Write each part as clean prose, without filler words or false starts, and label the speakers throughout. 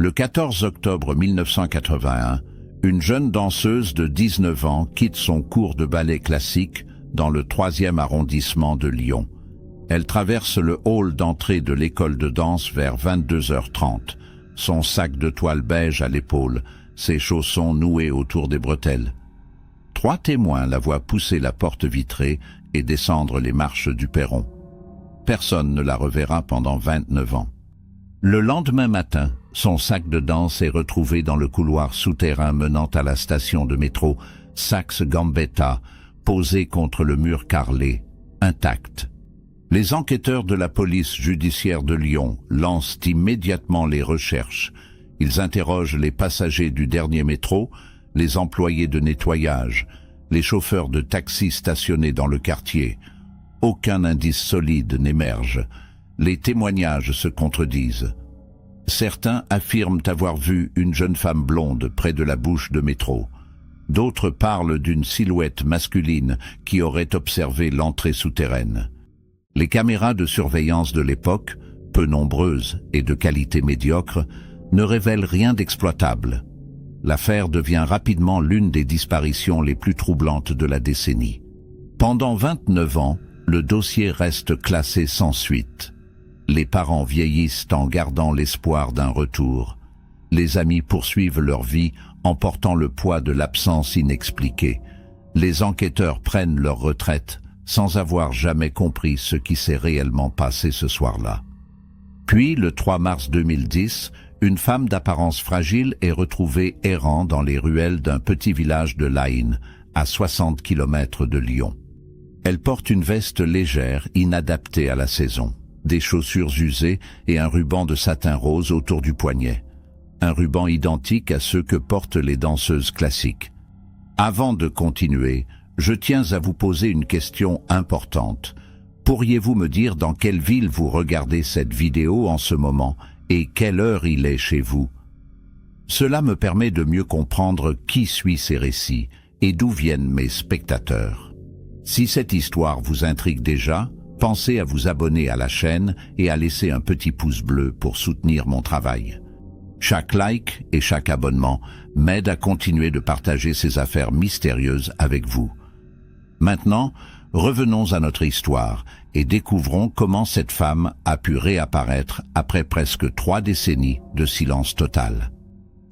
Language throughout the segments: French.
Speaker 1: Le 14 octobre 1981, une jeune danseuse de 19 ans quitte son cours de ballet classique dans le 3e arrondissement de Lyon. Elle traverse le hall d'entrée de l'école de danse vers 22h30, son sac de toile beige à l'épaule, ses chaussons noués autour des bretelles. 3 témoins la voient pousser la porte vitrée et descendre les marches du perron. Personne ne la reverra pendant 29 ans. Le lendemain matin, son sac de danse est retrouvé dans le couloir souterrain menant à la station de métro Saxe-Gambetta, posé contre le mur carrelé, intact. Les enquêteurs de la police judiciaire de Lyon lancent immédiatement les recherches. Ils interrogent les passagers du dernier métro, les employés de nettoyage, les chauffeurs de taxi stationnés dans le quartier. Aucun indice solide n'émerge. Les témoignages se contredisent. Certains affirment avoir vu une jeune femme blonde près de la bouche de métro. D'autres parlent d'une silhouette masculine qui aurait observé l'entrée souterraine. Les caméras de surveillance de l'époque, peu nombreuses et de qualité médiocre, ne révèlent rien d'exploitable. L'affaire devient rapidement l'une des disparitions les plus troublantes de la décennie. Pendant 29 ans, le dossier reste classé sans suite. Les parents vieillissent en gardant l'espoir d'un retour. Les amis poursuivent leur vie en portant le poids de l'absence inexpliquée. Les enquêteurs prennent leur retraite sans avoir jamais compris ce qui s'est réellement passé ce soir-là. Puis, le 3 mars 2010, une femme d'apparence fragile est retrouvée errant dans les ruelles d'un petit village de l'Aïn, à 60 km de Lyon. Elle porte une veste légère, inadaptée à la saison, des chaussures usées et un ruban de satin rose autour du poignet. Un ruban identique à ceux que portent les danseuses classiques. Avant de continuer, je tiens à vous poser une question importante. Pourriez-vous me dire dans quelle ville vous regardez cette vidéo en ce moment et quelle heure il est chez vous? Cela me permet de mieux comprendre qui suit ces récits et d'où viennent mes spectateurs. Si cette histoire vous intrigue déjà, pensez à vous abonner à la chaîne et à laisser un petit pouce bleu pour soutenir mon travail. Chaque like et chaque abonnement m'aide à continuer de partager ces affaires mystérieuses avec vous. Maintenant, revenons à notre histoire et découvrons comment cette femme a pu réapparaître après presque 3 décennies de silence total.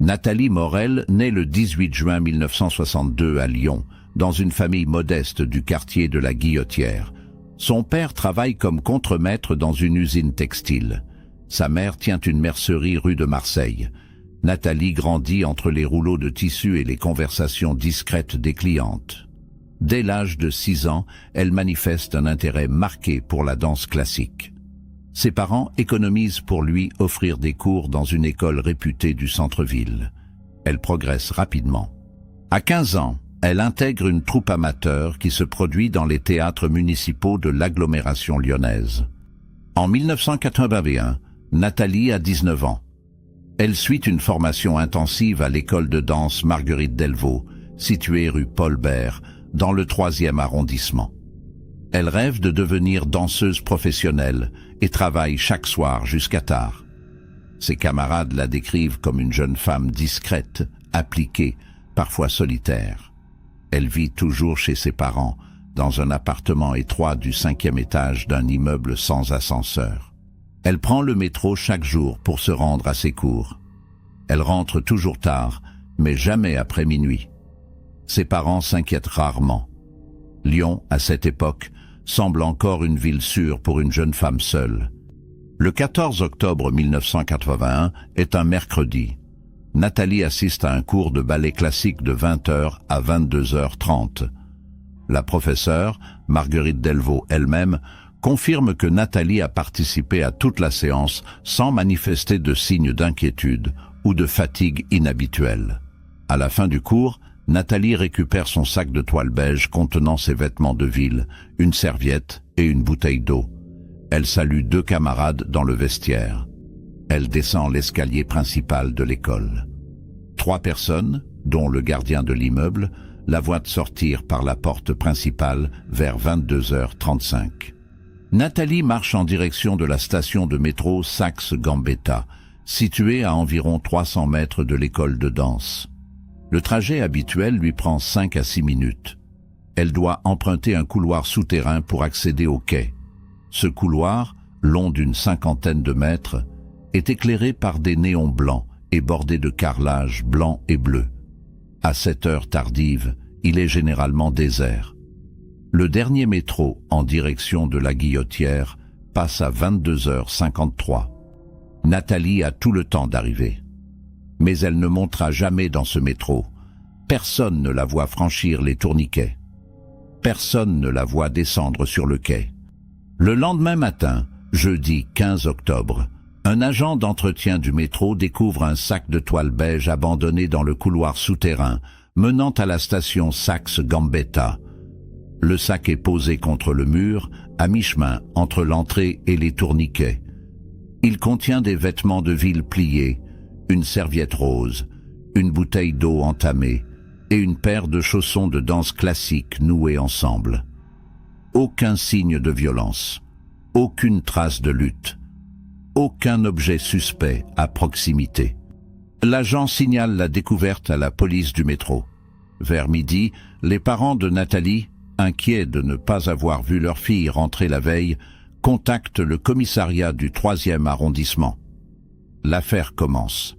Speaker 1: Nathalie Morel naît le 18 juin 1962 à Lyon, dans une famille modeste du quartier de la Guillotière. Son père travaille comme contremaître dans une usine textile. Sa mère tient une mercerie rue de Marseille. Nathalie grandit entre les rouleaux de tissu et les conversations discrètes des clientes. Dès l'âge de 6 ans, elle manifeste un intérêt marqué pour la danse classique. Ses parents économisent pour lui offrir des cours dans une école réputée du centre-ville. Elle progresse rapidement. À 15 ans, elle intègre une troupe amateur qui se produit dans les théâtres municipaux de l'agglomération lyonnaise. En 1981, Nathalie a 19 ans. Elle suit une formation intensive à l'école de danse Marguerite Delvaux, située rue Paul Bert, dans le 3e arrondissement. Elle rêve de devenir danseuse professionnelle et travaille chaque soir jusqu'à tard. Ses camarades la décrivent comme une jeune femme discrète, appliquée, parfois solitaire. Elle vit toujours chez ses parents, dans un appartement étroit du 5e étage d'un immeuble sans ascenseur. Elle prend le métro chaque jour pour se rendre à ses cours. Elle rentre toujours tard, mais jamais après minuit. Ses parents s'inquiètent rarement. Lyon, à cette époque, semble encore une ville sûre pour une jeune femme seule. Le 14 octobre 1981 est un mercredi. Nathalie assiste à un cours de ballet classique de 20h à 22h30. La professeure, Marguerite Delvaux elle-même, confirme que Nathalie a participé à toute la séance sans manifester de signes d'inquiétude ou de fatigue inhabituelle. À la fin du cours, Nathalie récupère son sac de toile beige contenant ses vêtements de ville, une serviette et une bouteille d'eau. Elle salue 2 camarades dans le vestiaire. Elle descend l'escalier principal de l'école. 3 personnes, dont le gardien de l'immeuble, la voient sortir par la porte principale vers 22h35. Nathalie marche en direction de la station de métro Saxe-Gambetta, située à environ 300 mètres de l'école de danse. Le trajet habituel lui prend 5 à 6 minutes. Elle doit emprunter un couloir souterrain pour accéder au quai. Ce couloir, long d'une 50aine de mètres, est éclairé par des néons blancs et bordé de carrelage blanc et bleu. À cette heure tardive, il est généralement désert. Le dernier métro en direction de la Guillotière passe à 22h53. Nathalie a tout le temps d'arriver. Mais elle ne montera jamais dans ce métro. Personne ne la voit franchir les tourniquets. Personne ne la voit descendre sur le quai. Le lendemain matin, jeudi 15 octobre, un agent d'entretien du métro découvre un sac de toile beige abandonné dans le couloir souterrain menant à la station Saxe-Gambetta. Le sac est posé contre le mur, à mi-chemin entre l'entrée et les tourniquets. Il contient des vêtements de ville pliés, une serviette rose, une bouteille d'eau entamée et une paire de chaussons de danse classiques noués ensemble. Aucun signe de violence, aucune trace de lutte, aucun objet suspect à proximité. L'agent signale la découverte à la police du métro. Vers midi, les parents de Nathalie, inquiets de ne pas avoir vu leur fille rentrer la veille, contactent le commissariat du 3e arrondissement. L'affaire commence.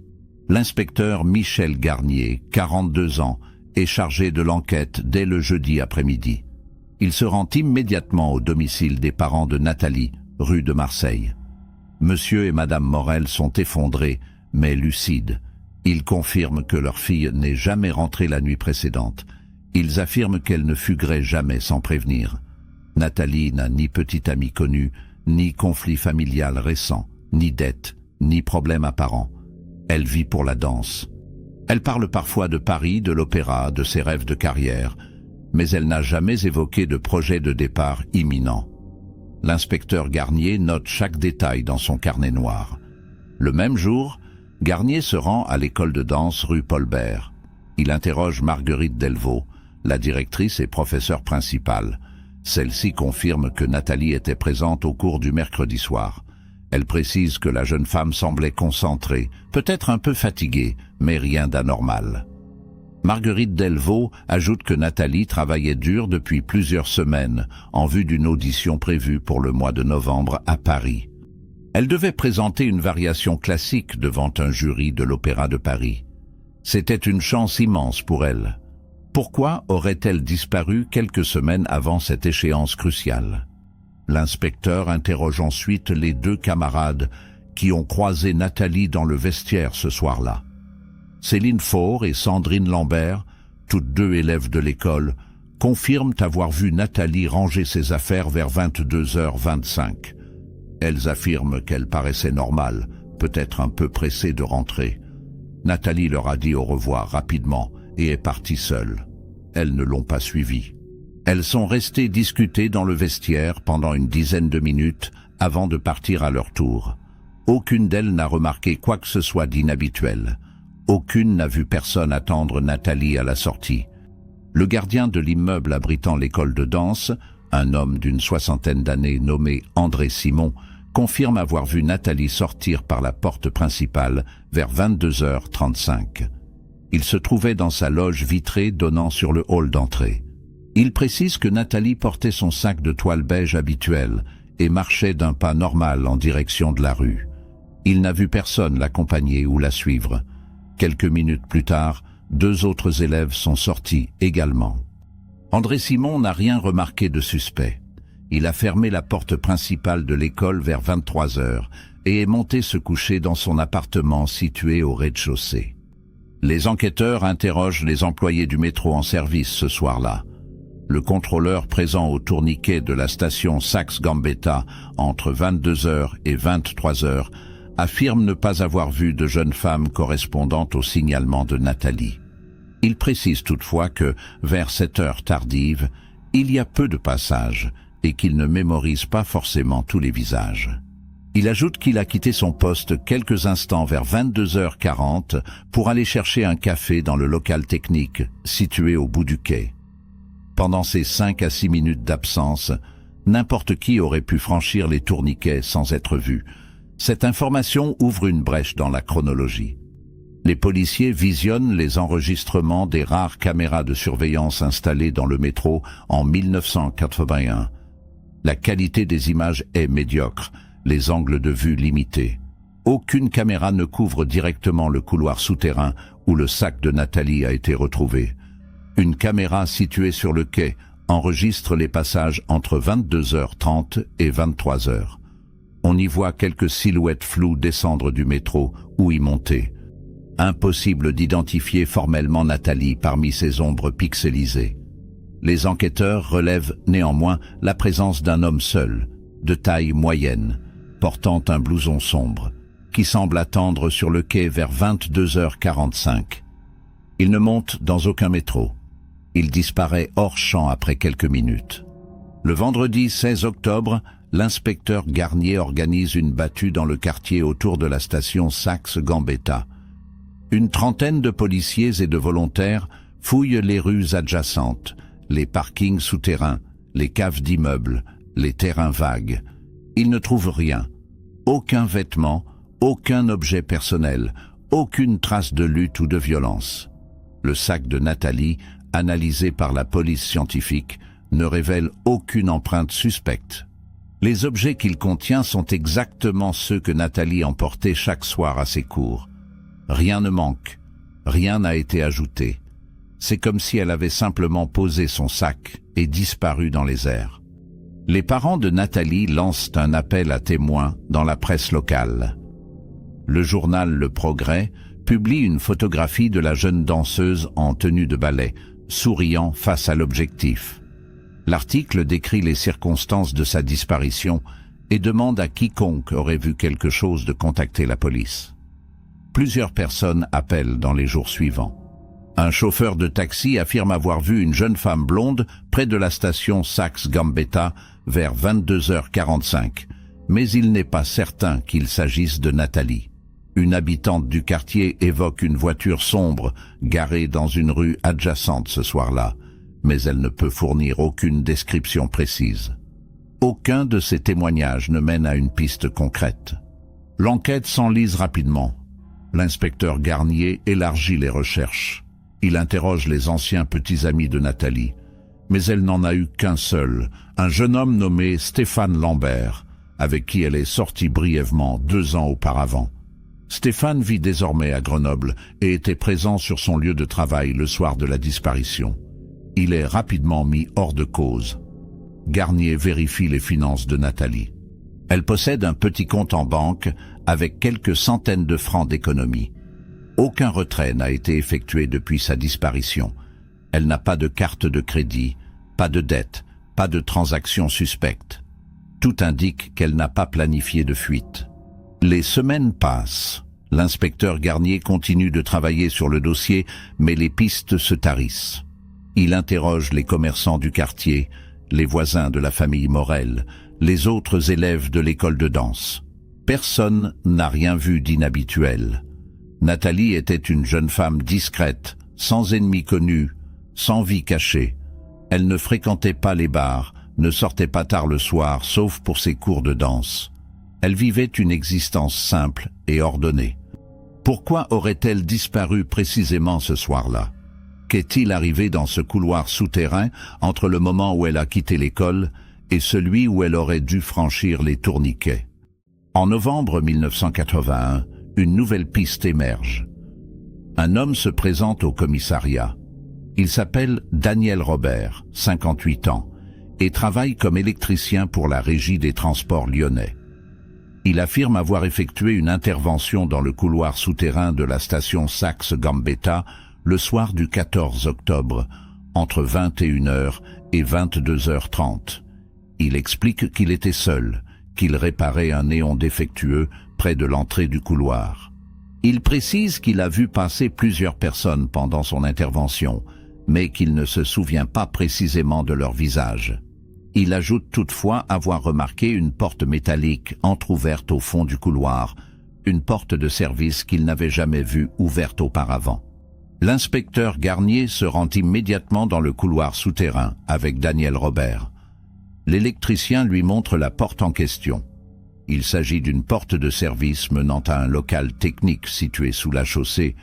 Speaker 1: L'inspecteur Michel Garnier, 42 ans, est chargé de l'enquête dès le jeudi après-midi. Il se rend immédiatement au domicile des parents de Nathalie, rue de Marseille. Monsieur et Madame Morel sont effondrés, mais lucides. Ils confirment que leur fille n'est jamais rentrée la nuit précédente. Ils affirment qu'elle ne fuguerait jamais sans prévenir. Nathalie n'a ni petite amie connue, ni conflit familial récent, ni dette, ni problème apparent. Elle vit pour la danse. Elle parle parfois de Paris, de l'opéra, de ses rêves de carrière, mais elle n'a jamais évoqué de projet de départ imminent. L'inspecteur Garnier note chaque détail dans son carnet noir. Le même jour, Garnier se rend à l'école de danse rue Paul-Bert. Il interroge Marguerite Delvaux, la directrice et professeure principale. Celle-ci confirme que Nathalie était présente au cours du mercredi soir. Elle précise que la jeune femme semblait concentrée, peut-être un peu fatiguée, mais rien d'anormal. Marguerite Delvaux ajoute que Nathalie travaillait dur depuis plusieurs semaines en vue d'une audition prévue pour le mois de novembre à Paris. Elle devait présenter une variation classique devant un jury de l'Opéra de Paris. C'était une chance immense pour elle. Pourquoi aurait-elle disparu quelques semaines avant cette échéance cruciale? L'inspecteur interroge ensuite les 2 camarades qui ont croisé Nathalie dans le vestiaire ce soir-là. Céline Faure et Sandrine Lambert, toutes 2 élèves de l'école, confirment avoir vu Nathalie ranger ses affaires vers 22h25. Elles affirment qu'elle paraissait normale, peut-être un peu pressée de rentrer. Nathalie leur a dit au revoir rapidement et est partie seule. Elles ne l'ont pas suivie. Elles sont restées discuter dans le vestiaire pendant une dizaine de minutes avant de partir à leur tour. Aucune d'elles n'a remarqué quoi que ce soit d'inhabituel. Aucune n'a vu personne attendre Nathalie à la sortie. Le gardien de l'immeuble abritant l'école de danse, un homme d'une 60aine d'années nommé André Simon, confirme avoir vu Nathalie sortir par la porte principale vers 22h35. Il se trouvait dans sa loge vitrée donnant sur le hall d'entrée. Il précise que Nathalie portait son sac de toile beige habituel et marchait d'un pas normal en direction de la rue. Il n'a vu personne l'accompagner ou la suivre. Quelques minutes plus tard, 2 autres élèves sont sortis également. André Simon n'a rien remarqué de suspect. Il a fermé la porte principale de l'école vers 23h et est monté se coucher dans son appartement situé au rez-de-chaussée. Les enquêteurs interrogent les employés du métro en service ce soir-là. Le contrôleur présent au tourniquet de la station Saxe-Gambetta entre 22h et 23h affirme ne pas avoir vu de jeune femme correspondant au signalement de Nathalie. Il précise toutefois que, vers cette heure tardive, il y a peu de passages et qu'il ne mémorise pas forcément tous les visages. Il ajoute qu'il a quitté son poste quelques instants vers 22h40 pour aller chercher un café dans le local technique situé au bout du quai. Pendant ces 5 à 6 minutes d'absence, n'importe qui aurait pu franchir les tourniquets sans être vu. Cette information ouvre une brèche dans la chronologie. Les policiers visionnent les enregistrements des rares caméras de surveillance installées dans le métro en 1981. La qualité des images est médiocre, les angles de vue limités. Aucune caméra ne couvre directement le couloir souterrain où le sac de Nathalie a été retrouvé. Une caméra située sur le quai enregistre les passages entre 22h30 et 23h. On y voit quelques silhouettes floues descendre du métro ou y monter. Impossible d'identifier formellement Nathalie parmi ces ombres pixelisées. Les enquêteurs relèvent néanmoins la présence d'un homme seul, de taille moyenne, portant un blouson sombre, qui semble attendre sur le quai vers 22h45. Il ne monte dans aucun métro. Il disparaît hors champ après quelques minutes. Le vendredi 16 octobre, l'inspecteur Garnier organise une battue dans le quartier autour de la station Saxe-Gambetta. Une trentaine de policiers et de volontaires fouillent les rues adjacentes, les parkings souterrains, les caves d'immeubles, les terrains vagues. Ils ne trouvent rien. Aucun vêtement, aucun objet personnel, aucune trace de lutte ou de violence. Le sac de Nathalie, analysé par la police scientifique, ne révèle aucune empreinte suspecte. Les objets qu'il contient sont exactement ceux que Nathalie emportait chaque soir à ses cours. Rien ne manque, rien n'a été ajouté. C'est comme si elle avait simplement posé son sac et disparu dans les airs. Les parents de Nathalie lancent un appel à témoins dans la presse locale. Le journal Le Progrès publie une photographie de la jeune danseuse en tenue de ballet, souriant face à l'objectif. L'article décrit les circonstances de sa disparition et demande à quiconque aurait vu quelque chose de contacter la police. Plusieurs personnes appellent dans les jours suivants. Un chauffeur de taxi affirme avoir vu une jeune femme blonde près de la station Saxe-Gambetta vers 22h45, mais il n'est pas certain qu'il s'agisse de Nathalie. Une habitante du quartier évoque une voiture sombre garée dans une rue adjacente ce soir-là, mais elle ne peut fournir aucune description précise. Aucun de ces témoignages ne mène à une piste concrète. L'enquête s'enlise rapidement. L'inspecteur Garnier élargit les recherches. Il interroge les anciens petits amis de Nathalie, mais elle n'en a eu qu'un seul, un jeune homme nommé Stéphane Lambert, avec qui elle est sortie brièvement 2 ans auparavant. Stéphane vit désormais à Grenoble et était présent sur son lieu de travail le soir de la disparition. Il est rapidement mis hors de cause. Garnier vérifie les finances de Nathalie. Elle possède un petit compte en banque avec quelques centaines de francs d'économie. Aucun retrait n'a été effectué depuis sa disparition. Elle n'a pas de carte de crédit, pas de dette, pas de transactions suspectes. Tout indique qu'elle n'a pas planifié de fuite. Les semaines passent. L'inspecteur Garnier continue de travailler sur le dossier, mais les pistes se tarissent. Il interroge les commerçants du quartier, les voisins de la famille Morel, les autres élèves de l'école de danse. Personne n'a rien vu d'inhabituel. Nathalie était une jeune femme discrète, sans ennemis connus, sans vie cachée. Elle ne fréquentait pas les bars, ne sortait pas tard le soir, sauf pour ses cours de danse. Elle vivait une existence simple et ordonnée. Pourquoi aurait-elle disparu précisément ce soir-là? Qu'est-il arrivé dans ce couloir souterrain entre le moment où elle a quitté l'école et celui où elle aurait dû franchir les tourniquets? En novembre 1981, une nouvelle piste émerge. Un homme se présente au commissariat. Il s'appelle Daniel Robert, 58 ans, et travaille comme électricien pour la Régie des transports lyonnais. Il affirme avoir effectué une intervention dans le couloir souterrain de la station Saxe-Gambetta le soir du 14 octobre, entre 21h et 22h30. Il explique qu'il était seul, qu'il réparait un néon défectueux près de l'entrée du couloir. Il précise qu'il a vu passer plusieurs personnes pendant son intervention, mais qu'il ne se souvient pas précisément de leur visage. Il ajoute toutefois avoir remarqué une porte métallique entr'ouverte au fond du couloir, une porte de service qu'il n'avait jamais vue ouverte auparavant. L'inspecteur Garnier se rend immédiatement dans le couloir souterrain avec Daniel Robert. L'électricien lui montre la porte en question. Il s'agit d'une porte de service menant à un local technique situé sous la chaussée,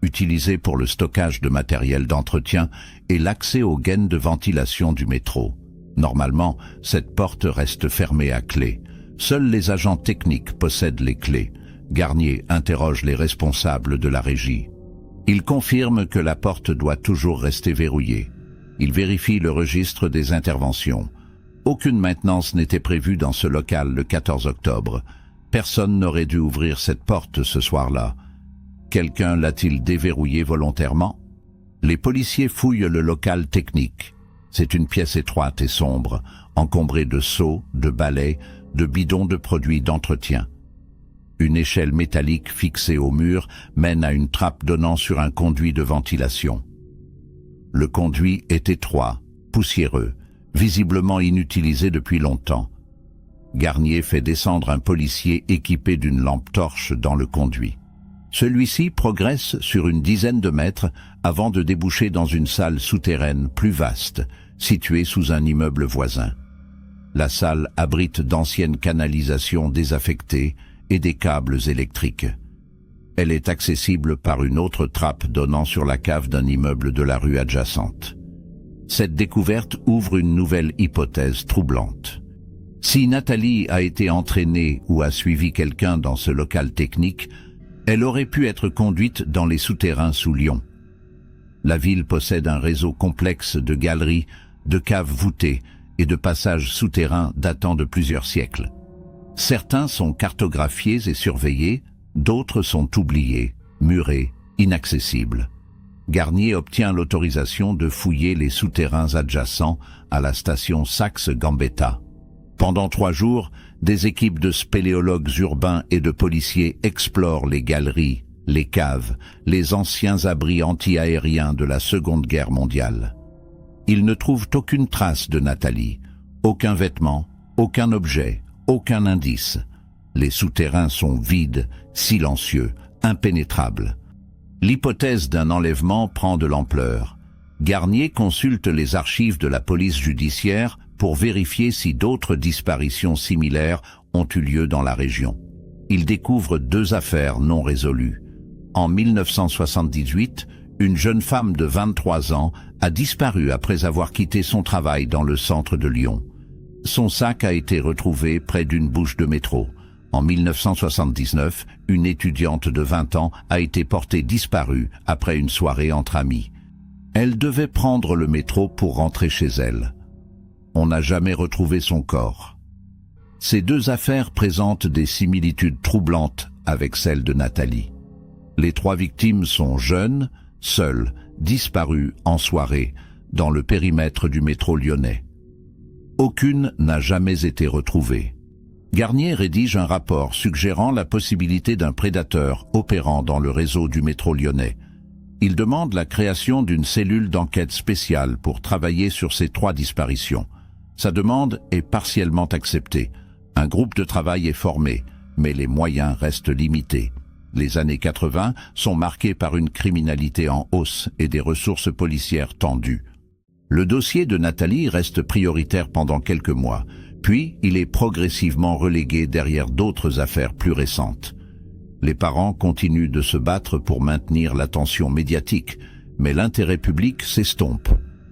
Speaker 1: utilisé pour le stockage de matériel d'entretien et l'accès aux gaines de ventilation du métro. Normalement, cette porte reste fermée à clé. Seuls les agents techniques possèdent les clés. Garnier interroge les responsables de la régie. Il confirme que la porte doit toujours rester verrouillée. Il vérifie le registre des interventions. Aucune maintenance n'était prévue dans ce local le 14 octobre. Personne n'aurait dû ouvrir cette porte ce soir-là. Quelqu'un l'a-t-il déverrouillée volontairement? Les policiers fouillent le local technique. C'est une pièce étroite et sombre, encombrée de seaux, de balais, de bidons de produits d'entretien. Une échelle métallique fixée au mur mène à une trappe donnant sur un conduit de ventilation. Le conduit est étroit, poussiéreux, visiblement inutilisé depuis longtemps. Garnier fait descendre un policier équipé d'une lampe torche dans le conduit. Celui-ci progresse sur une dizaine de mètres avant de déboucher dans une salle souterraine plus vaste, située sous un immeuble voisin. La salle abrite d'anciennes canalisations désaffectées et des câbles électriques. Elle est accessible par une autre trappe donnant sur la cave d'un immeuble de la rue adjacente. Cette découverte ouvre une nouvelle hypothèse troublante. Si Nathalie a été entraînée ou a suivi quelqu'un dans ce local technique, elle aurait pu être conduite dans les souterrains sous Lyon. La ville possède un réseau complexe de galeries, de caves voûtées et de passages souterrains datant de plusieurs siècles. Certains sont cartographiés et surveillés, d'autres sont oubliés, murés, inaccessibles. Garnier obtient l'autorisation de fouiller les souterrains adjacents à la station Saxe-Gambetta. Pendant 3 jours, des équipes de spéléologues urbains et de policiers explorent les galeries, les caves, les anciens abris anti-aériens de la Seconde Guerre mondiale. Ils ne trouvent aucune trace de Nathalie, aucun vêtement, aucun objet, aucun indice. Les souterrains sont vides, silencieux, impénétrables. L'hypothèse d'un enlèvement prend de l'ampleur. Garnier consulte les archives de la police judiciaire pour vérifier si d'autres disparitions similaires ont eu lieu dans la région. Il découvre 2 affaires non résolues. En 1978, une jeune femme de 23 ans a disparu après avoir quitté son travail dans le centre de Lyon. Son sac a été retrouvé près d'une bouche de métro. En 1979, une étudiante de 20 ans a été portée disparue après une soirée entre amis. Elle devait prendre le métro pour rentrer chez elle. On n'a jamais retrouvé son corps. Ces 2 affaires présentent des similitudes troublantes avec celle de Nathalie. Les 3 victimes sont jeunes, seules, disparues en soirée, dans le périmètre du métro lyonnais. Aucune n'a jamais été retrouvée. Garnier rédige un rapport suggérant la possibilité d'un prédateur opérant dans le réseau du métro lyonnais. Il demande la création d'une cellule d'enquête spéciale pour travailler sur ces 3 disparitions. Sa demande est partiellement acceptée. Un groupe de travail est formé, mais les moyens restent limités. Les années 80 sont marquées par une criminalité en hausse et des ressources policières tendues. Le dossier de Nathalie reste prioritaire pendant quelques mois, puis il est progressivement relégué derrière d'autres affaires plus récentes. Les parents continuent de se battre pour maintenir l'attention médiatique, mais l'intérêt public s'estompe.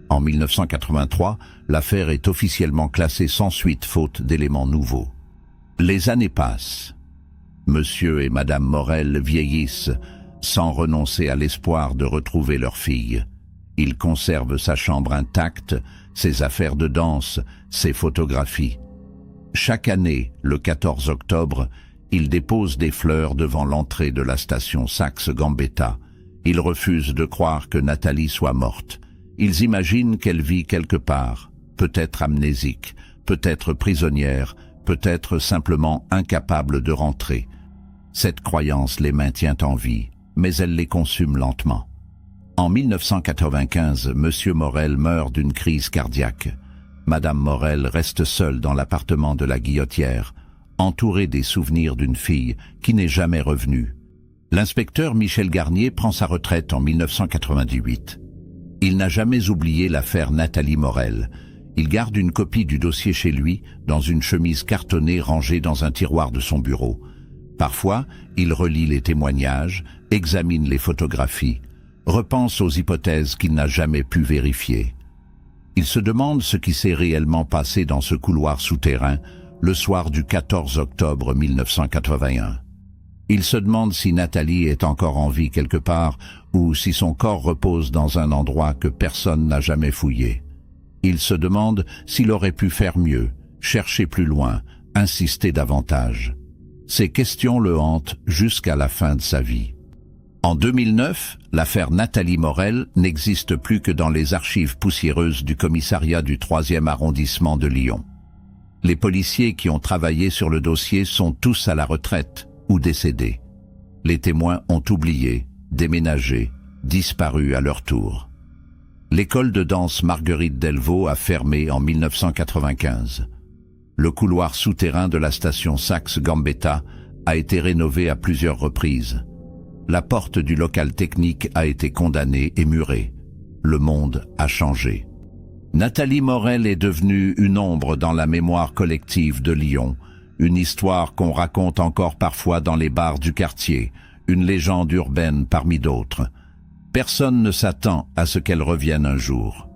Speaker 1: En 1983, l'affaire est officiellement classée sans suite faute d'éléments nouveaux. Les années passent. Monsieur et Madame Morel vieillissent, sans renoncer à l'espoir de retrouver leur fille. Il conserve sa chambre intacte, ses affaires de danse, ses photographies. Chaque année, le 14 octobre, il dépose des fleurs devant l'entrée de la station Saxe-Gambetta. Ils refusent de croire que Nathalie soit morte. Ils imaginent qu'elle vit quelque part, peut-être amnésique, peut-être prisonnière, peut-être simplement incapable de rentrer. Cette croyance les maintient en vie, mais elle les consume lentement. En 1995, Monsieur Morel meurt d'une crise cardiaque. Madame Morel reste seule dans l'appartement de la Guillotière, entourée des souvenirs d'une fille qui n'est jamais revenue. L'inspecteur Michel Garnier prend sa retraite en 1998. Il n'a jamais oublié l'affaire Nathalie Morel. Il garde une copie du dossier chez lui, dans une chemise cartonnée rangée dans un tiroir de son bureau. Parfois, il relit les témoignages, examine les photographies, repense aux hypothèses qu'il n'a jamais pu vérifier. Il se demande ce qui s'est réellement passé dans ce couloir souterrain le soir du 14 octobre 1981. Il se demande si Nathalie est encore en vie quelque part ou si son corps repose dans un endroit que personne n'a jamais fouillé. Il se demande s'il aurait pu faire mieux, chercher plus loin, insister davantage. Ces questions le hantent jusqu'à la fin de sa vie. En 2009, l'affaire Nathalie Morel n'existe plus que dans les archives poussiéreuses du commissariat du 3e arrondissement de Lyon. Les policiers qui ont travaillé sur le dossier sont tous à la retraite ou décédés. Les témoins ont oublié, déménagé, disparu à leur tour. L'école de danse Marguerite Delvaux a fermé en 1995. Le couloir souterrain de la station Saxe-Gambetta a été rénové à plusieurs reprises. La porte du local technique a été condamnée et murée. Le monde a changé. Nathalie Morel est devenue une ombre dans la mémoire collective de Lyon, une histoire qu'on raconte encore parfois dans les bars du quartier, une légende urbaine parmi d'autres. Personne ne s'attend à ce qu'elle revienne un jour.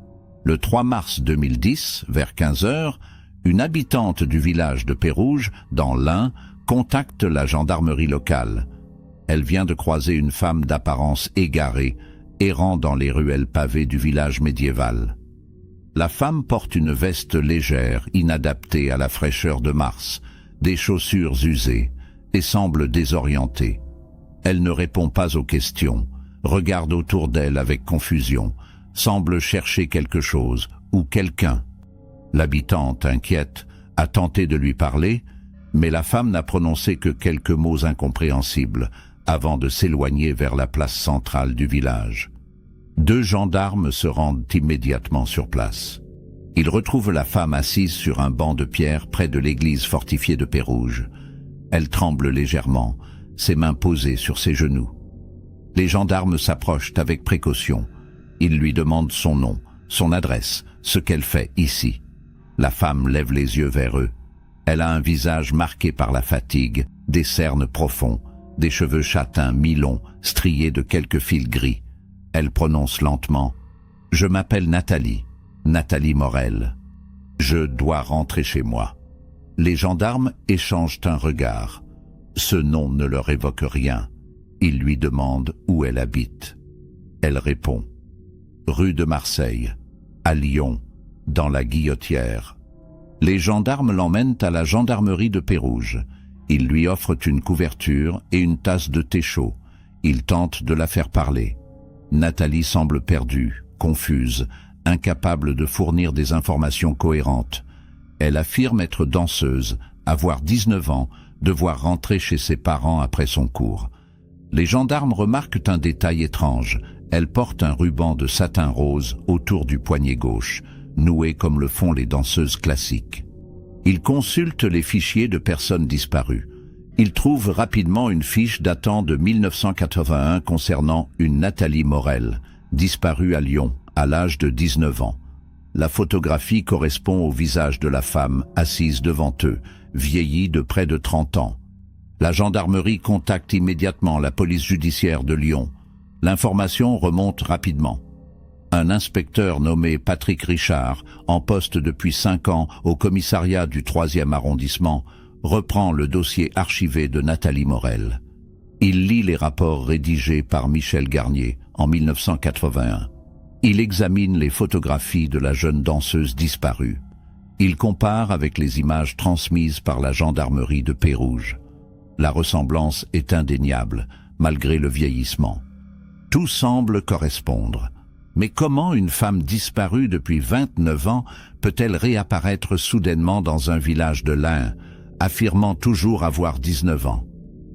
Speaker 1: Le 3 mars 2010, vers 15 heures, une habitante du village de Pérouges, dans l'Ain, contacte la gendarmerie locale. Elle vient de croiser une femme d'apparence égarée, errant dans les ruelles pavées du village médiéval. La femme porte une veste légère, inadaptée à la fraîcheur de mars, des chaussures usées, et semble désorientée. Elle ne répond pas aux questions, regarde autour d'elle avec confusion, semble chercher quelque chose ou quelqu'un. L'habitante, inquiète, a tenté de lui parler, mais la femme n'a prononcé que quelques mots incompréhensibles avant de s'éloigner vers la place centrale du village. 2 gendarmes se rendent immédiatement sur place. Ils retrouvent la femme assise sur un banc de pierre près de l'église fortifiée de Pérouges. Elle tremble légèrement, ses mains posées sur ses genoux. Les gendarmes s'approchent avec précaution. Ils lui demandent son nom, son adresse, ce qu'elle fait ici. La femme lève les yeux vers eux. Elle a un visage marqué par la fatigue, des cernes profonds, des cheveux châtains mi-longs, striés de quelques fils gris. Elle prononce lentement « Je m'appelle Nathalie, Nathalie Morel. Je dois rentrer chez moi. » Les gendarmes échangent un regard. Ce nom ne leur évoque rien. Ils lui demandent où elle habite. Elle répond « Rue de Marseille, à Lyon, dans la Guillotière. » Les gendarmes l'emmènent à la gendarmerie de Pérouges. Ils lui offrent une couverture et une tasse de thé chaud. Ils tentent de la faire parler. Nathalie semble perdue, confuse, incapable de fournir des informations cohérentes. Elle affirme être danseuse, avoir 19 ans, devoir rentrer chez ses parents après son cours. Les gendarmes remarquent un détail étrange. Elle porte un ruban de satin rose autour du poignet gauche, noué comme le font les danseuses classiques. Ils consultent les fichiers de personnes disparues. Ils trouvent rapidement une fiche datant de 1981 concernant une Nathalie Morel, disparue à Lyon, à l'âge de 19 ans. La photographie correspond au visage de la femme assise devant eux, vieillie de près de 30 ans. La gendarmerie contacte immédiatement la police judiciaire de Lyon. L'information remonte rapidement. Un inspecteur nommé Patrick Richard, en poste depuis 5 ans au commissariat du 3e arrondissement, reprend le dossier archivé de Nathalie Morel. Il lit les rapports rédigés par Michel Garnier en 1981. Il examine les photographies de la jeune danseuse disparue. Il compare avec les images transmises par la gendarmerie de Pérouges. La ressemblance est indéniable, malgré le vieillissement. Tout semble correspondre. Mais comment une femme disparue depuis 29 ans peut-elle réapparaître soudainement dans un village de l'Ain, affirmant toujours avoir 19 ans?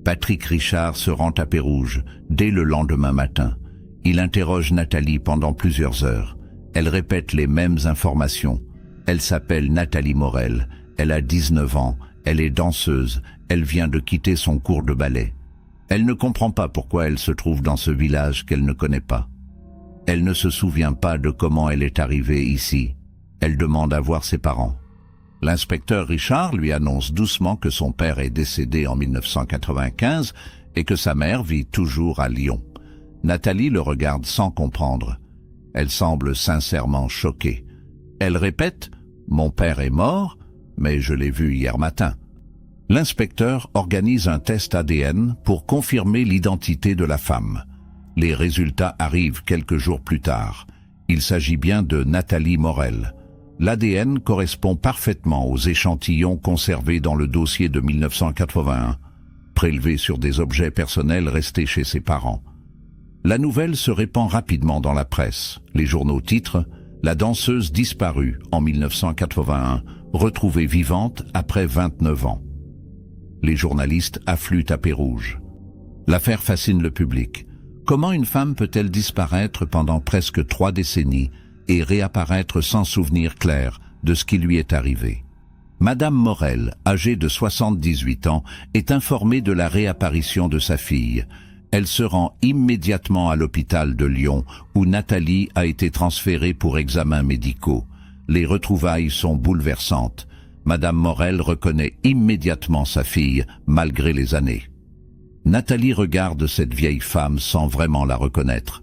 Speaker 1: Patrick Richard se rend à Pérouges dès le lendemain matin. Il interroge Nathalie pendant plusieurs heures. Elle répète les mêmes informations. Elle s'appelle Nathalie Morel, elle a 19 ans, elle est danseuse, elle vient de quitter son cours de ballet. Elle ne comprend pas pourquoi elle se trouve dans ce village qu'elle ne connaît pas. Elle ne se souvient pas de comment elle est arrivée ici. Elle demande à voir ses parents. L'inspecteur Richard lui annonce doucement que son père est décédé en 1995 et que sa mère vit toujours à Lyon. Nathalie le regarde sans comprendre. Elle semble sincèrement choquée. Elle répète « Mon père est mort, mais je l'ai vu hier matin ». L'inspecteur organise un test ADN pour confirmer l'identité de la femme. Les résultats arrivent quelques jours plus tard. Il s'agit bien de Nathalie Morel. L'ADN correspond parfaitement aux échantillons conservés dans le dossier de 1981, prélevés sur des objets personnels restés chez ses parents. La nouvelle se répand rapidement dans la presse. Les journaux titrent « La danseuse disparue en 1981, retrouvée vivante après 29 ans ». Les journalistes affluent à Pérouges. L'affaire fascine le public. Comment une femme peut-elle disparaître pendant presque 3 décennies et réapparaître sans souvenir clair de ce qui lui est arrivé? Madame Morel, âgée de 78 ans, est informée de la réapparition de sa fille. Elle se rend immédiatement à l'hôpital de Lyon, où Nathalie a été transférée pour examens médicaux. Les retrouvailles sont bouleversantes. Madame Morel reconnaît immédiatement sa fille, malgré les années. Nathalie regarde cette vieille femme sans vraiment la reconnaître.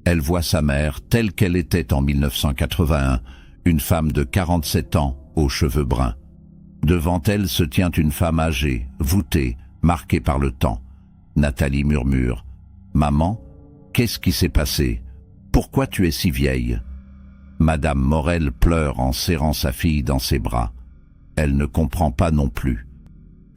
Speaker 1: Elle voit sa mère telle qu'elle était en 1981, une femme de 47 ans, aux cheveux bruns. Devant elle se tient une femme âgée, voûtée, marquée par le temps. Nathalie murmure « Maman, qu'est-ce qui s'est passé? Pourquoi tu es si vieille ?» Madame Morel pleure en serrant sa fille dans ses bras. Elle ne comprend pas non plus.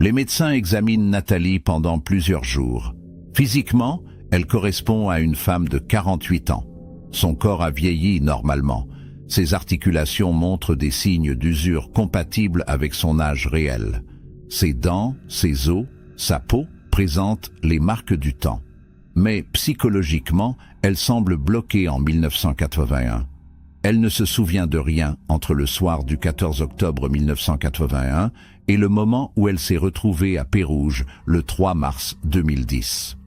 Speaker 1: Les médecins examinent Nathalie pendant plusieurs jours. Physiquement, elle correspond à une femme de 48 ans. Son corps a vieilli normalement. Ses articulations montrent des signes d'usure compatibles avec son âge réel. Ses dents, ses os, sa peau présentent les marques du temps. Mais psychologiquement, elle semble bloquée en 1981. Elle ne se souvient de rien entre le soir du 14 octobre 1981 et le moment où elle s'est retrouvée à Pérouges le 3 mars 2010.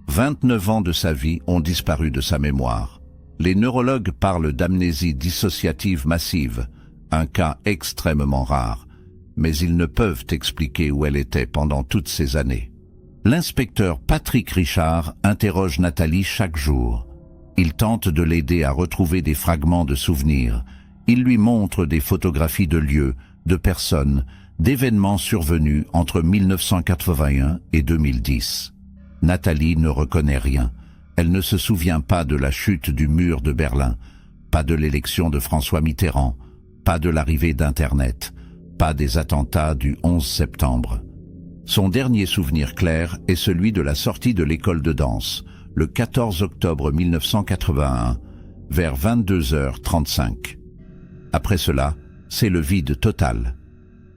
Speaker 1: 29 ans de sa vie ont disparu de sa mémoire. Les neurologues parlent d'amnésie dissociative massive, un cas extrêmement rare, mais ils ne peuvent expliquer où elle était pendant toutes ces années. L'inspecteur Patrick Richard interroge Nathalie chaque jour. Il tente de l'aider à retrouver des fragments de souvenirs. Il lui montre des photographies de lieux, de personnes, d'événements survenus entre 1981 et 2010. Nathalie ne reconnaît rien. Elle ne se souvient pas de la chute du mur de Berlin, pas de l'élection de François Mitterrand, pas de l'arrivée d'Internet, pas des attentats du 11 septembre. Son dernier souvenir clair est celui de la sortie de l'école de danse, le 14 octobre 1981, vers 22h35. Après cela, c'est le vide total.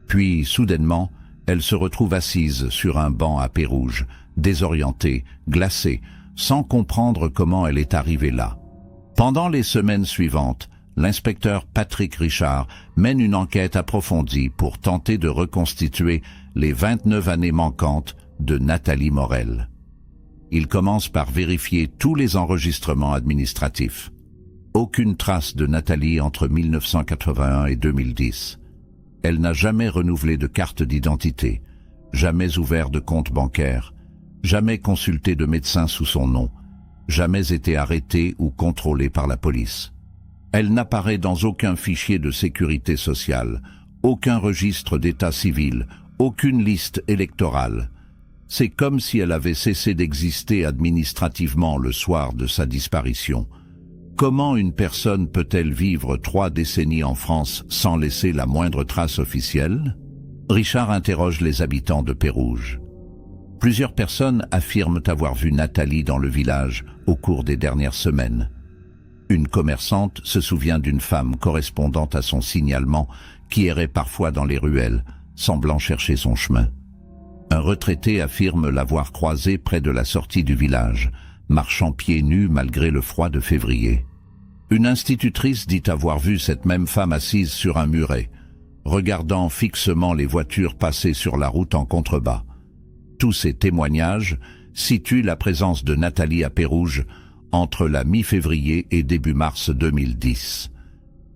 Speaker 1: Puis, soudainement, elle se retrouve assise sur un banc à Pérouges, désorientée, glacée, sans comprendre comment elle est arrivée là. Pendant les semaines suivantes, l'inspecteur Patrick Richard mène une enquête approfondie pour tenter de reconstituer les 29 années manquantes de Nathalie Morel. Il commence par vérifier tous les enregistrements administratifs. Aucune trace de Nathalie entre 1981 et 2010. Elle n'a jamais renouvelé de carte d'identité, jamais ouvert de compte bancaire, jamais consulté de médecin sous son nom, jamais été arrêtée ou contrôlée par la police. Elle n'apparaît dans aucun fichier de sécurité sociale, aucun registre d'état civil, aucune liste électorale. C'est comme si elle avait cessé d'exister administrativement le soir de sa disparition. Comment une personne peut-elle vivre 3 décennies en France sans laisser la moindre trace officielle? Richard interroge les habitants de Pérouges. Plusieurs personnes affirment avoir vu Nathalie dans le village au cours des dernières semaines. Une commerçante se souvient d'une femme correspondant à son signalement qui errait parfois dans les ruelles, semblant chercher son chemin. Un retraité affirme l'avoir croisée près de la sortie du village, marchant pieds nus malgré le froid de février. Une institutrice dit avoir vu cette même femme assise sur un muret, regardant fixement les voitures passer sur la route en contrebas. Tous ces témoignages situent la présence de Nathalie à Pérouges entre la mi-février et début mars 2010.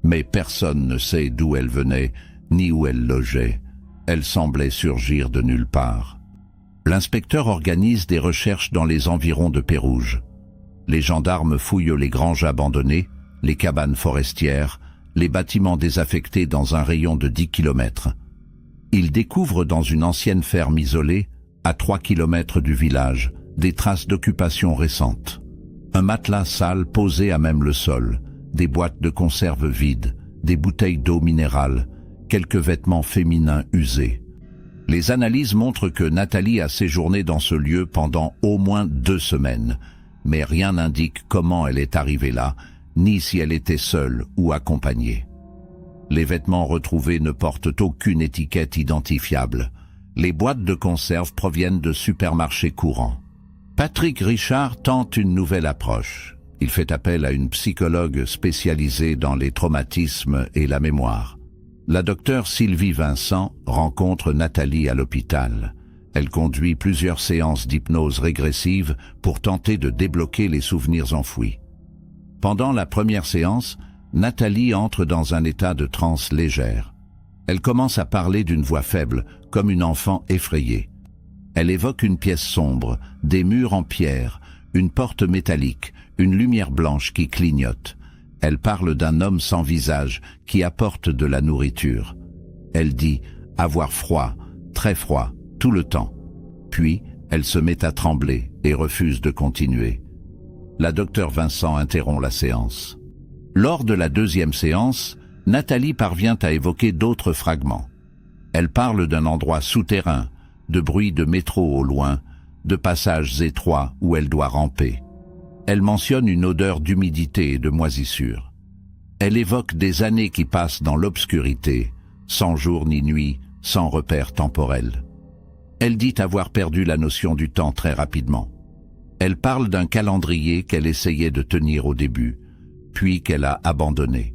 Speaker 1: Mais personne ne sait d'où elle venait, ni où elle logeait. Elle semblait surgir de nulle part. L'inspecteur organise des recherches dans les environs de Pérouges. Les gendarmes fouillent les granges abandonnées, les cabanes forestières, les bâtiments désaffectés dans un rayon de 10 kilomètres. Ils découvrent dans une ancienne ferme isolée, à 3 kilomètres du village, des traces d'occupation récentes. Un matelas sale posé à même le sol, des boîtes de conserve vides, des bouteilles d'eau minérale, quelques vêtements féminins usés. Les analyses montrent que Nathalie a séjourné dans ce lieu pendant au moins 2 semaines, mais rien n'indique comment elle est arrivée là, ni si elle était seule ou accompagnée. Les vêtements retrouvés ne portent aucune étiquette identifiable. Les boîtes de conserve proviennent de supermarchés courants. Patrick Richard tente une nouvelle approche. Il fait appel à une psychologue spécialisée dans les traumatismes et la mémoire. La docteure Sylvie Vincent rencontre Nathalie à l'hôpital. Elle conduit plusieurs séances d'hypnose régressive pour tenter de débloquer les souvenirs enfouis. Pendant la première séance, Nathalie entre dans un état de transe légère. Elle commence à parler d'une voix faible, comme une enfant effrayée. Elle évoque une pièce sombre, des murs en pierre, une porte métallique, une lumière blanche qui clignote. Elle parle d'un homme sans visage qui apporte de la nourriture. Elle dit avoir froid, très froid, tout le temps. Puis, elle se met à trembler et refuse de continuer. La docteure Vincent interrompt la séance. Lors de la deuxième séance, Nathalie parvient à évoquer d'autres fragments. Elle parle d'un endroit souterrain, de bruit de métro au loin, de passages étroits où elle doit ramper. Elle mentionne une odeur d'humidité et de moisissure. Elle évoque des années qui passent dans l'obscurité, sans jour ni nuit, sans repère temporel. Elle dit avoir perdu la notion du temps très rapidement. Elle parle d'un calendrier qu'elle essayait de tenir au début, puis qu'elle a abandonné.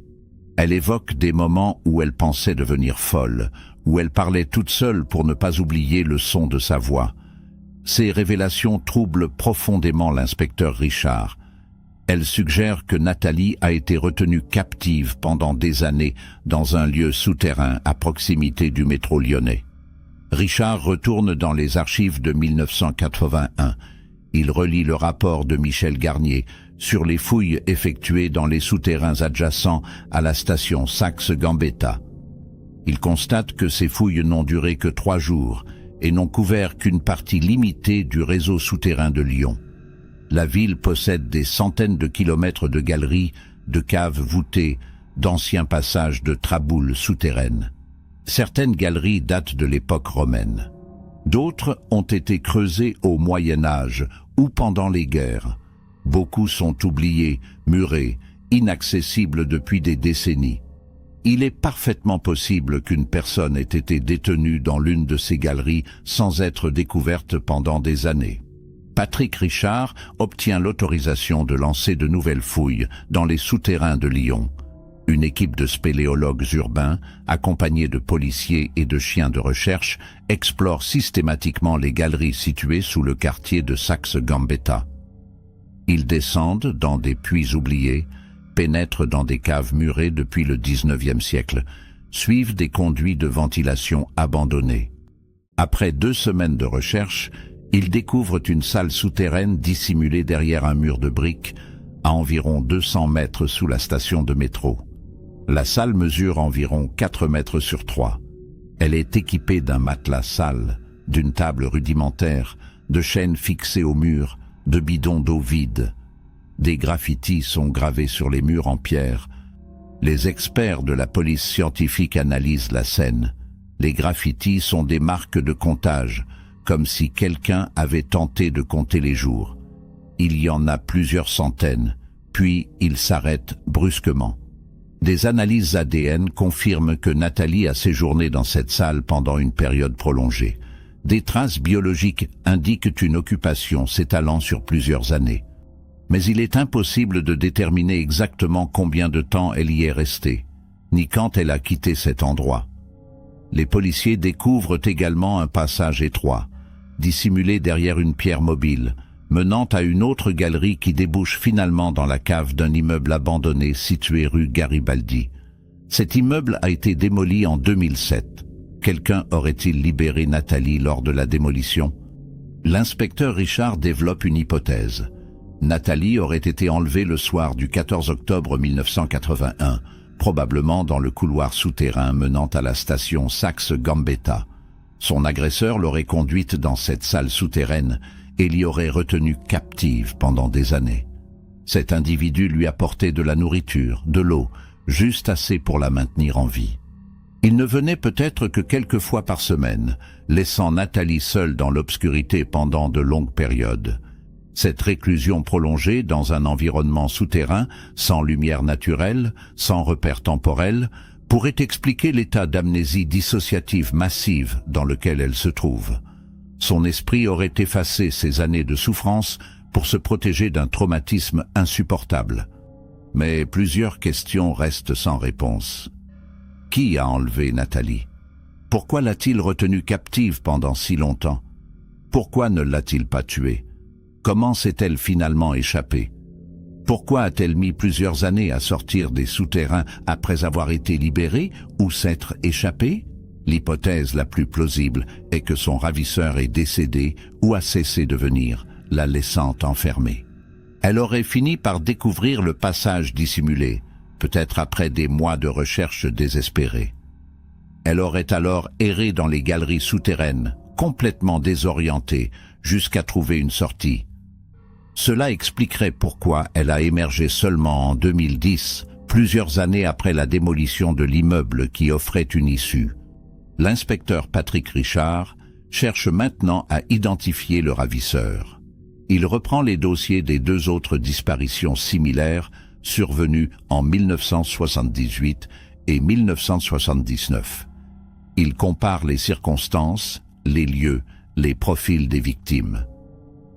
Speaker 1: Elle évoque des moments où elle pensait devenir folle, où elle parlait toute seule pour ne pas oublier le son de sa voix. Ces révélations troublent profondément l'inspecteur Richard. Elle suggère que Nathalie a été retenue captive pendant des années dans un lieu souterrain à proximité du métro lyonnais. Richard retourne dans les archives de 1981. Il relit le rapport de Michel Garnier sur les fouilles effectuées dans les souterrains adjacents à la station Saxe-Gambetta. Il constate que ces fouilles n'ont duré que 3 jours et n'ont couvert qu'une partie limitée du réseau souterrain de Lyon. La ville possède des centaines de kilomètres de galeries, de caves voûtées, d'anciens passages de traboules souterraines. Certaines galeries datent de l'époque romaine. D'autres ont été creusées au Moyen Âge ou pendant les guerres. Beaucoup sont oubliés, murés, inaccessibles depuis des décennies. Il est parfaitement possible qu'une personne ait été détenue dans l'une de ces galeries sans être découverte pendant des années. Patrick Richard obtient l'autorisation de lancer de nouvelles fouilles dans les souterrains de Lyon. Une équipe de spéléologues urbains, accompagnée de policiers et de chiens de recherche, explore systématiquement les galeries situées sous le quartier de Saxe-Gambetta. Ils descendent dans des puits oubliés, pénètrent dans des caves murées depuis le XIXe siècle, suivent des conduits de ventilation abandonnés. Après 2 semaines de recherche, ils découvrent une salle souterraine dissimulée derrière un mur de briques, à environ 200 mètres sous la station de métro. La salle mesure environ 4 mètres sur 3. Elle est équipée d'un matelas sale, d'une table rudimentaire, de chaînes fixées au mur, de bidons d'eau vides. Des graffitis sont gravés sur les murs en pierre. Les experts de la police scientifique analysent la scène. Les graffitis sont des marques de comptage, comme si quelqu'un avait tenté de compter les jours. Il y en a plusieurs centaines, puis ils s'arrêtent brusquement. Des analyses ADN confirment que Nathalie a séjourné dans cette salle pendant une période prolongée. Des traces biologiques indiquent une occupation s'étalant sur plusieurs années. Mais il est impossible de déterminer exactement combien de temps elle y est restée, ni quand elle a quitté cet endroit. Les policiers découvrent également un passage étroit, dissimulé derrière une pierre mobile, menant à une autre galerie qui débouche finalement dans la cave d'un immeuble abandonné situé rue Garibaldi. Cet immeuble a été démoli en 2007. Quelqu'un aurait-il libéré Nathalie lors de la démolition? L'inspecteur Richard développe une hypothèse. Nathalie aurait été enlevée le soir du 14 octobre 1981, probablement dans le couloir souterrain menant à la station Saxe-Gambetta. Son agresseur l'aurait conduite dans cette salle souterraine et l'y aurait retenue captive pendant des années. Cet individu lui apportait de la nourriture, de l'eau, juste assez pour la maintenir en vie. Il ne venait peut-être que quelques fois par semaine, laissant Nathalie seule dans l'obscurité pendant de longues périodes. Cette réclusion prolongée dans un environnement souterrain, sans lumière naturelle, sans repère temporel, pourrait expliquer l'état d'amnésie dissociative massive dans lequel elle se trouve. Son esprit aurait effacé ces années de souffrance pour se protéger d'un traumatisme insupportable. Mais plusieurs questions restent sans réponse. Qui a enlevé Nathalie? Pourquoi l'a-t-il retenue captive pendant si longtemps? Pourquoi ne l'a-t-il pas tuée? Comment s'est-elle finalement échappée? Pourquoi a-t-elle mis plusieurs années à sortir des souterrains après avoir été libérée ou s'être échappée? L'hypothèse la plus plausible est que son ravisseur est décédé ou a cessé de venir, la laissant enfermée. Elle aurait fini par découvrir le passage dissimulé, peut-être après des mois de recherche désespérée. Elle aurait alors erré dans les galeries souterraines, complètement désorientée, jusqu'à trouver une sortie. Cela expliquerait pourquoi elle a émergé seulement en 2010, plusieurs années après la démolition de l'immeuble qui offrait une issue. L'inspecteur Patrick Richard cherche maintenant à identifier le ravisseur. Il reprend les dossiers des deux autres disparitions similaires survenues en 1978 et 1979. Il compare les circonstances, les lieux, les profils des victimes.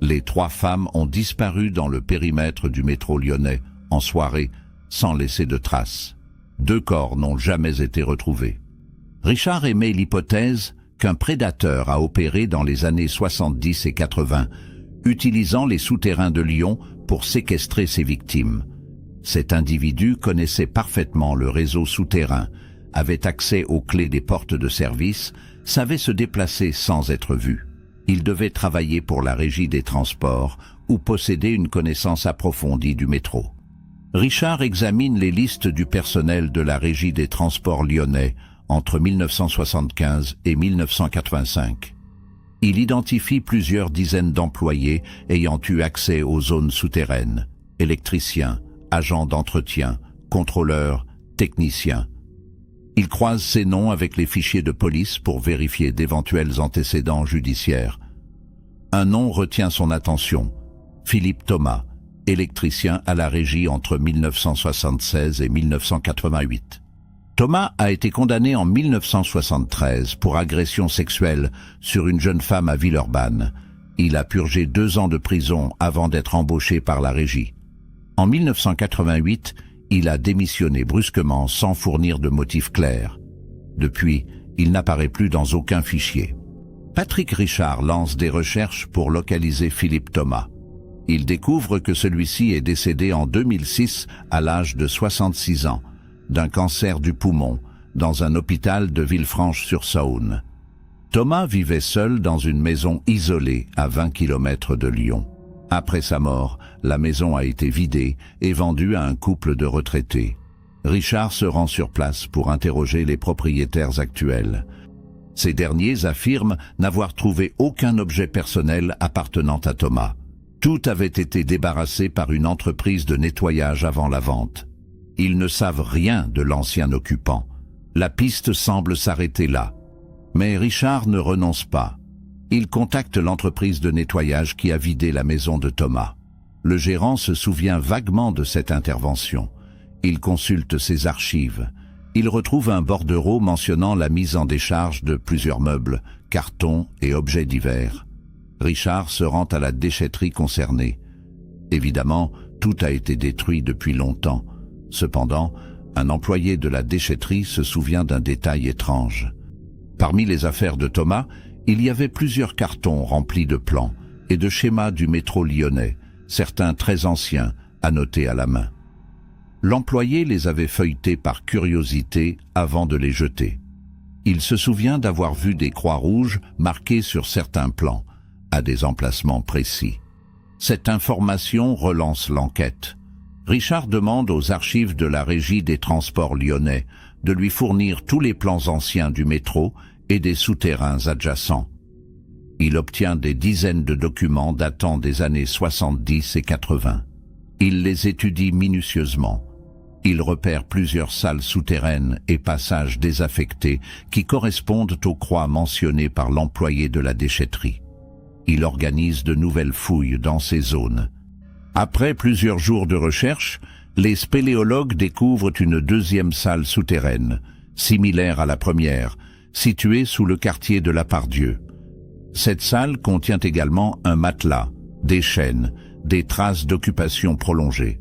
Speaker 1: Les 3 femmes ont disparu dans le périmètre du métro lyonnais, en soirée, sans laisser de traces. 2 corps n'ont jamais été retrouvés. Richard émet l'hypothèse qu'un prédateur a opéré dans les années 70 et 80, utilisant les souterrains de Lyon pour séquestrer ses victimes. Cet individu connaissait parfaitement le réseau souterrain, avait accès aux clés des portes de service, savait se déplacer sans être vu. Il devait travailler pour la Régie des Transports ou posséder une connaissance approfondie du métro. Richard examine les listes du personnel de la Régie des Transports lyonnais entre 1975 et 1985. Il identifie plusieurs dizaines d'employés ayant eu accès aux zones souterraines, électriciens, agents d'entretien, contrôleurs, techniciens. Il croise ces noms avec les fichiers de police pour vérifier d'éventuels antécédents judiciaires. Un nom retient son attention, Philippe Thomas, électricien à la Régie entre 1976 et 1988. Thomas a été condamné en 1973 pour agression sexuelle sur une jeune femme à Villeurbanne. Il a purgé 2 ans de prison avant d'être embauché par la Régie. En 1988, il a démissionné brusquement sans fournir de motif clair. Depuis, il n'apparaît plus dans aucun fichier. Patrick Richard lance des recherches pour localiser Philippe Thomas. Il découvre que celui-ci est décédé en 2006 à l'âge de 66 ans, d'un cancer du poumon, dans un hôpital de Villefranche-sur-Saône. Thomas vivait seul dans une maison isolée à 20 km de Lyon. Après sa mort, la maison a été vidée et vendue à un couple de retraités. Richard se rend sur place pour interroger les propriétaires actuels. Ces derniers affirment n'avoir trouvé aucun objet personnel appartenant à Thomas. Tout avait été débarrassé par une entreprise de nettoyage avant la vente. Ils ne savent rien de l'ancien occupant. La piste semble s'arrêter là. Mais Richard ne renonce pas. Il contacte l'entreprise de nettoyage qui a vidé la maison de Thomas. Le gérant se souvient vaguement de cette intervention. Il consulte ses archives. Il retrouve un bordereau mentionnant la mise en décharge de plusieurs meubles, cartons et objets divers. Richard se rend à la déchetterie concernée. Évidemment, tout a été détruit depuis longtemps. Cependant, un employé de la déchetterie se souvient d'un détail étrange. Parmi les affaires de Thomas, il y avait plusieurs cartons remplis de plans et de schémas du métro lyonnais, certains très anciens, annotés à la main. L'employé les avait feuilletés par curiosité avant de les jeter. Il se souvient d'avoir vu des croix rouges marquées sur certains plans, à des emplacements précis. Cette information relance l'enquête. Richard demande aux archives de la Régie des Transports lyonnais de lui fournir tous les plans anciens du métro et des souterrains adjacents. Il obtient des dizaines de documents datant des années 70 et 80. Il les étudie minutieusement. Il repère plusieurs salles souterraines et passages désaffectés qui correspondent aux croix mentionnées par l'employé de la déchetterie. Il organise de nouvelles fouilles dans ces zones. Après plusieurs jours de recherche, les spéléologues découvrent une deuxième salle souterraine, similaire à la première, située sous le quartier de la Pardieu. Cette salle contient également un matelas, des chaînes, des traces d'occupation prolongée.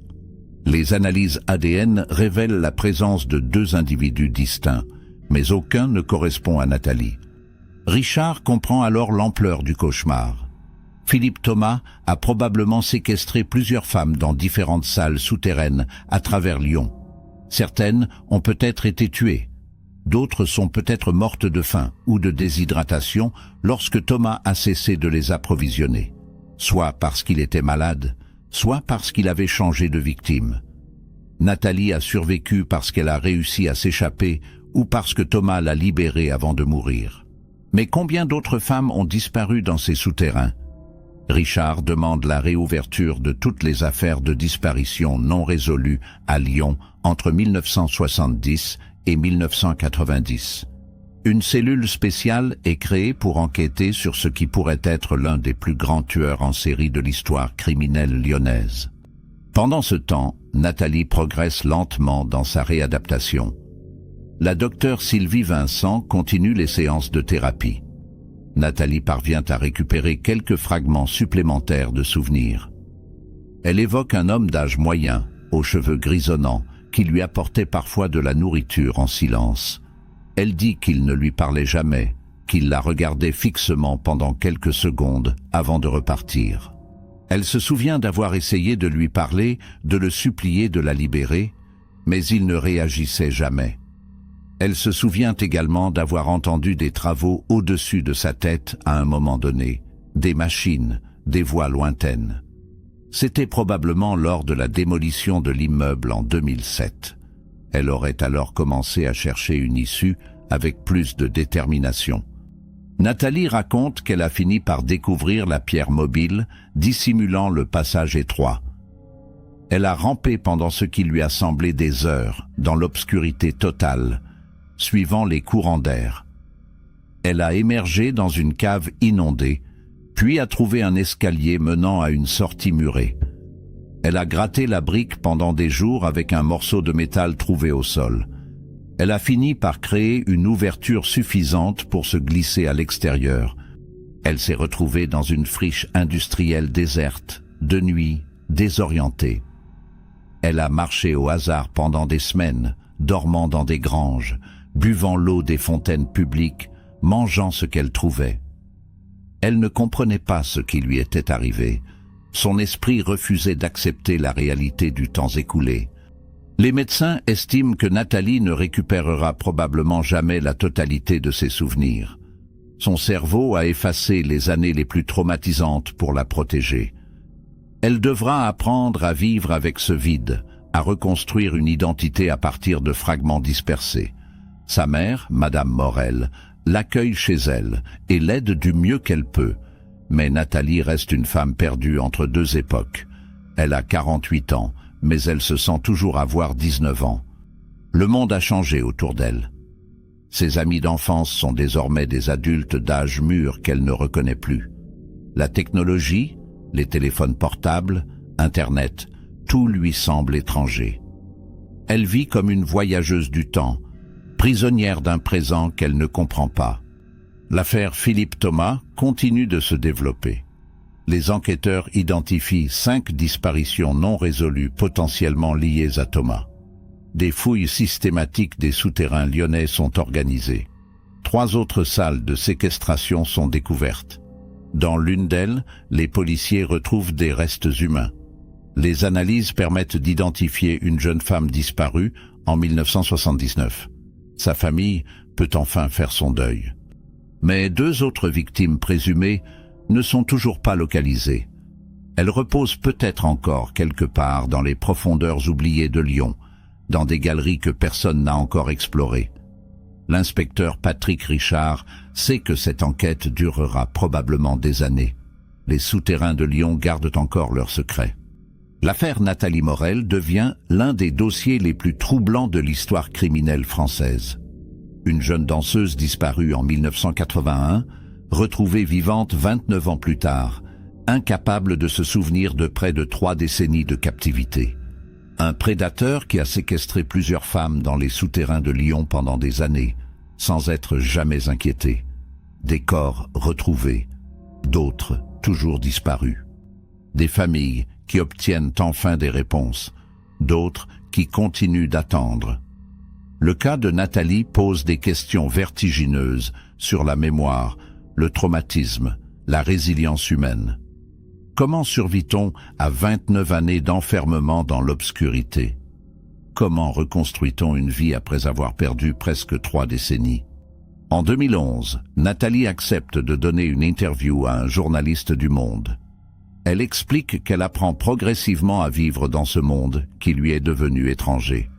Speaker 1: Les analyses ADN révèlent la présence de 2 individus distincts, mais aucun ne correspond à Nathalie. Richard comprend alors l'ampleur du cauchemar. Philippe Thomas a probablement séquestré plusieurs femmes dans différentes salles souterraines à travers Lyon. Certaines ont peut-être été tuées. D'autres sont peut-être mortes de faim ou de déshydratation lorsque Thomas a cessé de les approvisionner, soit parce qu'il était malade, soit parce qu'il avait changé de victime. Nathalie a survécu parce qu'elle a réussi à s'échapper ou parce que Thomas l'a libérée avant de mourir. Mais combien d'autres femmes ont disparu dans ces souterrains? Richard demande la réouverture de toutes les affaires de disparition non résolues à Lyon entre 1970 et 1990. Une cellule spéciale est créée pour enquêter sur ce qui pourrait être l'un des plus grands tueurs en série de l'histoire criminelle lyonnaise. Pendant ce temps, Nathalie progresse lentement dans sa réadaptation. La docteure Sylvie Vincent continue les séances de thérapie. Nathalie parvient à récupérer quelques fragments supplémentaires de souvenirs. Elle évoque un homme d'âge moyen, aux cheveux grisonnants, qui lui apportait parfois de la nourriture en silence. Elle dit qu'il ne lui parlait jamais, qu'il la regardait fixement pendant quelques secondes avant de repartir. Elle se souvient d'avoir essayé de lui parler, de le supplier de la libérer, mais il ne réagissait jamais. Elle se souvient également d'avoir entendu des travaux au-dessus de sa tête à un moment donné, des machines, des voix lointaines. C'était probablement lors de la démolition de l'immeuble en 2007. Elle aurait alors commencé à chercher une issue avec plus de détermination. Nathalie raconte qu'elle a fini par découvrir la pierre mobile, dissimulant le passage étroit. Elle a rampé pendant ce qui lui a semblé des heures, dans l'obscurité totale, suivant les courants d'air. Elle a émergé dans une cave inondée, puis a trouvé un escalier menant à une sortie murée. Elle a gratté la brique pendant des jours avec un morceau de métal trouvé au sol. Elle a fini par créer une ouverture suffisante pour se glisser à l'extérieur. Elle s'est retrouvée dans une friche industrielle déserte, de nuit, désorientée. Elle a marché au hasard pendant des semaines, dormant dans des granges, buvant l'eau des fontaines publiques, mangeant ce qu'elle trouvait. Elle ne comprenait pas ce qui lui était arrivé. Son esprit refusait d'accepter la réalité du temps écoulé. Les médecins estiment que Nathalie ne récupérera probablement jamais la totalité de ses souvenirs. Son cerveau a effacé les années les plus traumatisantes pour la protéger. Elle devra apprendre à vivre avec ce vide, à reconstruire une identité à partir de fragments dispersés. Sa mère, Madame Morel, l'accueille chez elle et l'aide du mieux qu'elle peut. Mais Nathalie reste une femme perdue entre 2 époques. Elle a 48 ans, mais elle se sent toujours avoir 19 ans. Le monde a changé autour d'elle. Ses amis d'enfance sont désormais des adultes d'âge mûr qu'elle ne reconnaît plus. La technologie, les téléphones portables, Internet, tout lui semble étranger. Elle vit comme une voyageuse du temps, prisonnière d'un présent qu'elle ne comprend pas. L'affaire Philippe Thomas continue de se développer. Les enquêteurs identifient 5 disparitions non résolues potentiellement liées à Thomas. Des fouilles systématiques des souterrains lyonnais sont organisées. 3 autres salles de séquestration sont découvertes. Dans l'une d'elles, les policiers retrouvent des restes humains. Les analyses permettent d'identifier une jeune femme disparue en 1979. Sa famille peut enfin faire son deuil. Mais 2 autres victimes présumées ne sont toujours pas localisées. Elles reposent peut-être encore quelque part dans les profondeurs oubliées de Lyon, dans des galeries que personne n'a encore explorées. L'inspecteur Patrick Richard sait que cette enquête durera probablement des années. Les souterrains de Lyon gardent encore leurs secrets. L'affaire Nathalie Morel devient l'un des dossiers les plus troublants de l'histoire criminelle française. Une jeune danseuse disparue en 1981, retrouvée vivante 29 ans plus tard, incapable de se souvenir de près de 3 décennies de captivité. Un prédateur qui a séquestré plusieurs femmes dans les souterrains de Lyon pendant des années, sans être jamais inquiété. Des corps retrouvés, d'autres toujours disparus. Des familles qui obtiennent enfin des réponses, d'autres qui continuent d'attendre. Le cas de Nathalie pose des questions vertigineuses sur la mémoire, le traumatisme, la résilience humaine. Comment survit-on à 29 années d'enfermement dans l'obscurité? Comment reconstruit-on une vie après avoir perdu presque 3 décennies? En 2011, Nathalie accepte de donner une interview à un journaliste du Monde. Elle explique qu'elle apprend progressivement à vivre dans ce monde qui lui est devenu étranger.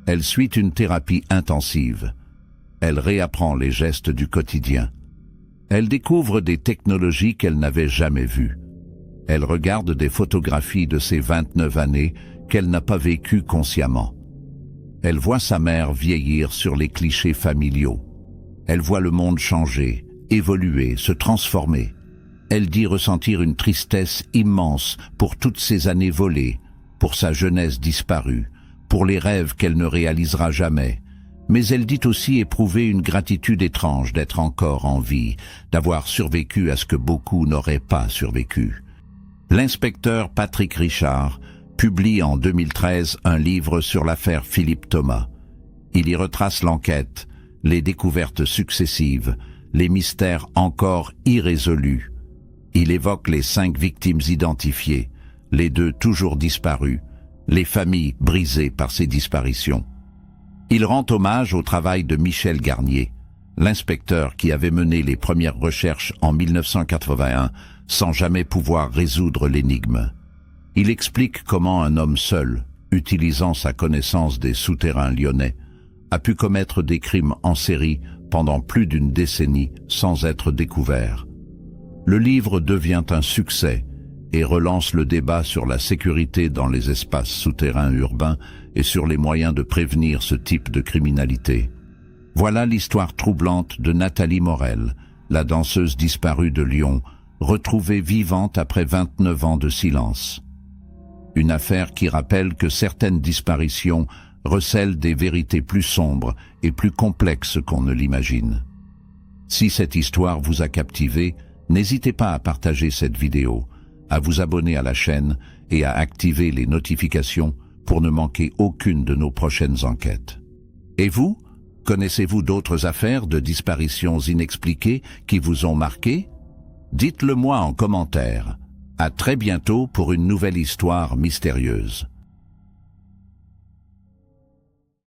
Speaker 1: Elle suit une thérapie intensive. Elle réapprend les gestes du quotidien. Elle découvre des technologies qu'elle n'avait jamais vues. Elle regarde des photographies de ses 29 années qu'elle n'a pas vécues consciemment. Elle voit sa mère vieillir sur les clichés familiaux. Elle voit le monde changer, évoluer, se transformer. Elle dit ressentir une tristesse immense pour toutes ces années volées, pour sa jeunesse disparue, pour les rêves qu'elle ne réalisera jamais. Mais elle dit aussi éprouver une gratitude étrange d'être encore en vie, d'avoir survécu à ce que beaucoup n'auraient pas survécu. L'inspecteur Patrick Richard publie en 2013 un livre sur l'affaire Philippe Thomas. Il y retrace l'enquête, les découvertes successives, les mystères encore irrésolus. Il évoque les 5 victimes identifiées, les 2 toujours disparues, les familles brisées par ces disparitions. Il rend hommage au travail de Michel Garnier, l'inspecteur qui avait mené les premières recherches en 1981 sans jamais pouvoir résoudre l'énigme. Il explique comment un homme seul, utilisant sa connaissance des souterrains lyonnais, a pu commettre des crimes en série pendant plus d'1 décennie sans être découvert. Le livre devient un succès et relance le débat sur la sécurité dans les espaces souterrains urbains et sur les moyens de prévenir ce type de criminalité. Voilà l'histoire troublante de Nathalie Morel, la danseuse disparue de Lyon, retrouvée vivante après 29 ans de silence. Une affaire qui rappelle que certaines disparitions recèlent des vérités plus sombres et plus complexes qu'on ne l'imagine. Si cette histoire vous a captivé, n'hésitez pas à partager cette vidéo, à vous abonner à la chaîne et à activer les notifications pour ne manquer aucune de nos prochaines enquêtes. Et vous, connaissez-vous d'autres affaires de disparitions inexpliquées qui vous ont marqué? Dites-le moi en commentaire. À très bientôt pour une nouvelle histoire mystérieuse.